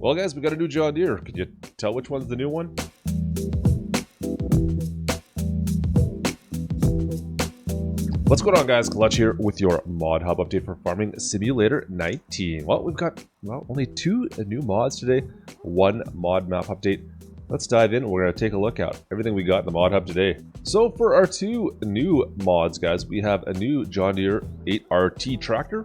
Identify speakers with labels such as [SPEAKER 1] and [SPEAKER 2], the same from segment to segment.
[SPEAKER 1] Well guys, we got a new John Deere. Can you tell which one's the new one? What's going on guys, Klutch here with your Modhub update for Farming Simulator 19. Well, we've got only two new mods today, one mod map update. Let's dive in. We're going to take a look at everything we got in the Modhub today. So for our two new mods guys, we have a new John Deere 8Rt tractor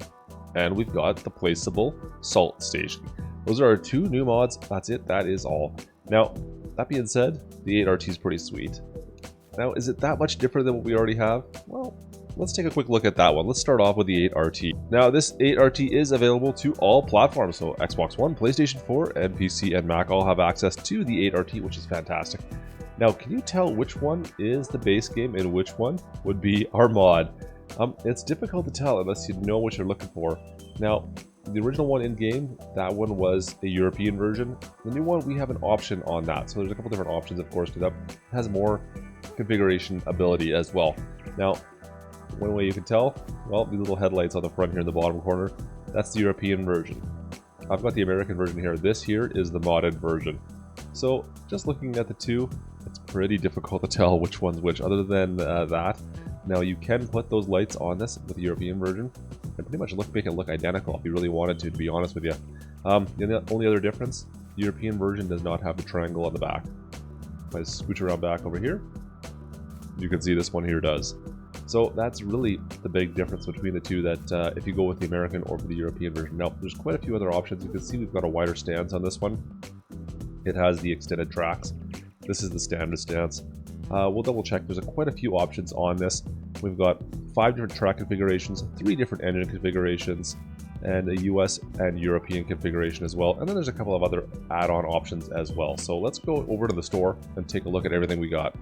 [SPEAKER 1] and we've got the Placable salt station. Those are our two new mods. That's it. That is all. Now, that being said, the 8Rt is pretty sweet. Now, is it that much different than what we already have? Well, let's take a quick look at that one. Let's start off with the 8Rt. Now, this 8Rt is available to all platforms. So Xbox One, PlayStation 4, and PC and Mac all have access to the 8Rt, which is fantastic. Now, can you tell which one is the base game and which one would be our mod? It's difficult to tell unless you know what you're looking for. Now, the original one in game, that one was a European version. The new one, we have an option on that. So there's a couple different options, of course, because that has more configuration ability as well. Now, one way you can tell, well, the little headlights on the front here in the bottom corner, that's the European version. I've got the American version here. This here is the modded version. So just looking at the two, it's pretty difficult to tell which one's which other than that. Now you can put those lights on this with the European version and pretty much make it look identical if you really wanted to be honest with you. The only other difference, the European version does not have the triangle on the back. If I scooch around back over here, you can see this one here does. So that's really the big difference between the two, that if you go with the American or the European version. Now, there's quite a few other options. You can see we've got a wider stance on this one. It has the extended tracks. This is the standard stance. We'll double check. There's quite a few options on this. We've got 5 different track configurations, 3 different engine configurations, and a US and European configuration as well. And then there's a couple of other add-on options as well. So let's go over to the store and take a look at everything we got.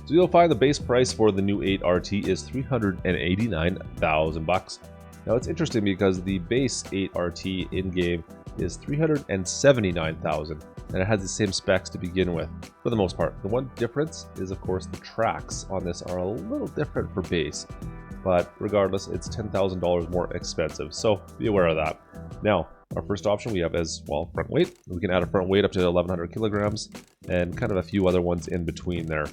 [SPEAKER 1] So you'll find the base price for the new 8Rt is $389,000. Now it's interesting because the base 8Rt in-game is $379,000, and it has the same specs to begin with for the most part. The one difference is, of course, the tracks on this are a little different for base, but regardless, it's $10,000 more expensive, so be aware of that. Now, our first option we have is, well, front weight. We can add a front weight up to 1,100 kilograms and kind of a few other ones in between there.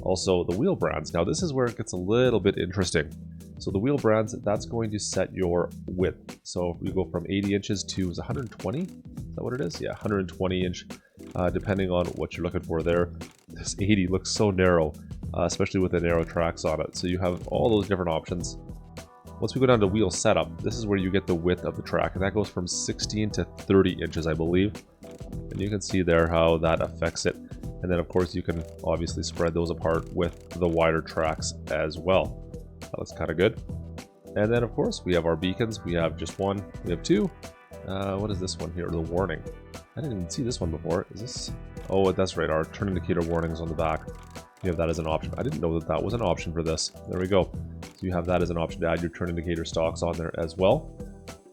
[SPEAKER 1] Also, the wheel brands. Now, this is where it gets a little bit interesting. So the wheel brands, that's going to set your width. So if we go from 80 inches to 120, is that what it is? Yeah, 120 inch, depending on what you're looking for there. This 80 looks so narrow, especially with the narrow tracks on it. So you have all those different options. Once we go down to wheel setup, this is where you get the width of the track, and that goes from 16 to 30 inches, I believe. And you can see there how that affects it. And then, of course, you can obviously spread those apart with the wider tracks as well. That looks kind of good. And then, of course, we have our beacons. We have just one. We have two. What is this one here? The warning. I didn't even see this one before. Is this? Oh, that's right. Our turn indicator warnings on the back. You have that as an option. I didn't know that that was an option for this. There we go. So you have that as an option to add your turn indicator stocks on there as well.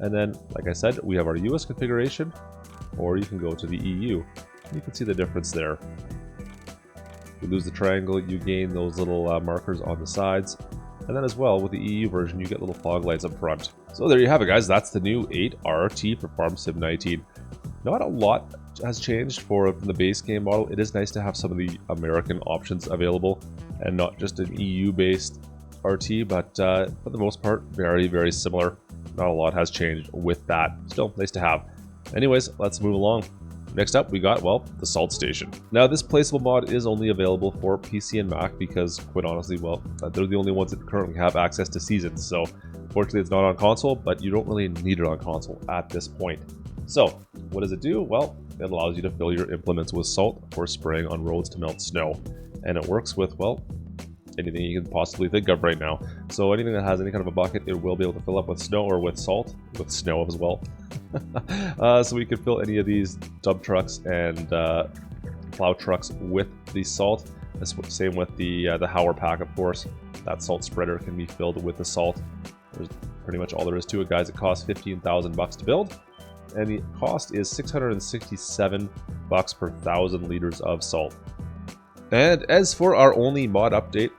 [SPEAKER 1] And then, like I said, we have our US configuration, or you can go to the EU. You can see the difference there. You lose the triangle, you gain those little markers on the sides. And then as well, with the EU version, you get little fog lights up front. So there you have it, guys. That's the new 8Rt for Farm Sim 19. Not a lot has changed from the base game model. It is nice to have some of the American options available and not just an EU-based RT, but for the most part, very, very similar. Not a lot has changed with that. Still nice to have. Anyways, let's move along. Next up, we got, well, the salt station. Now, this Placeable mod is only available for PC and Mac because, quite honestly, well, they're the only ones that currently have access to seasons. So, fortunately, it's not on console, but you don't really need it on console at this point. So, what does it do? Well, it allows you to fill your implements with salt for spraying on roads to melt snow. And it works with, well, anything you can possibly think of right now. So anything that has any kind of a bucket, it will be able to fill up with snow or with salt, with snow as well. So we could fill any of these dump trucks and plow trucks with the salt. Same with the Hauer pack, of course. That salt spreader can be filled with the salt. There's pretty much all there is to it, guys. It costs $15,000 to build, and the cost is $667 per 1,000 liters of salt. And as for our only mod update,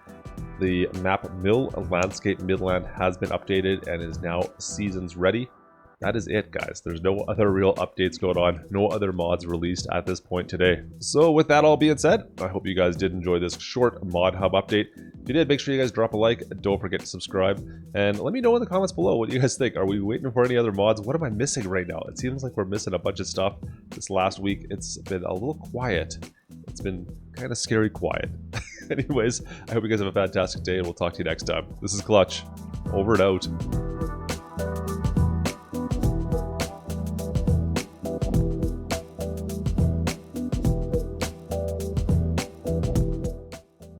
[SPEAKER 1] the map Mill Landscape Midland has been updated and is now seasons ready. that is it, guys. There's no other real updates going on, no other mods released at this point today. So with that all being said, I hope you guys did enjoy this short Modhub update. If you did, make sure you guys drop a like, don't forget to subscribe, and let me know in the comments below what you guys think. Are we waiting for any other mods? What am I missing right now? It seems like we're missing a bunch of stuff. This last week, it's been a little quiet. It's been kind of scary quiet. Anyways, I hope you guys have a fantastic day, and we'll talk to you next time. This is Klutch. Over and out.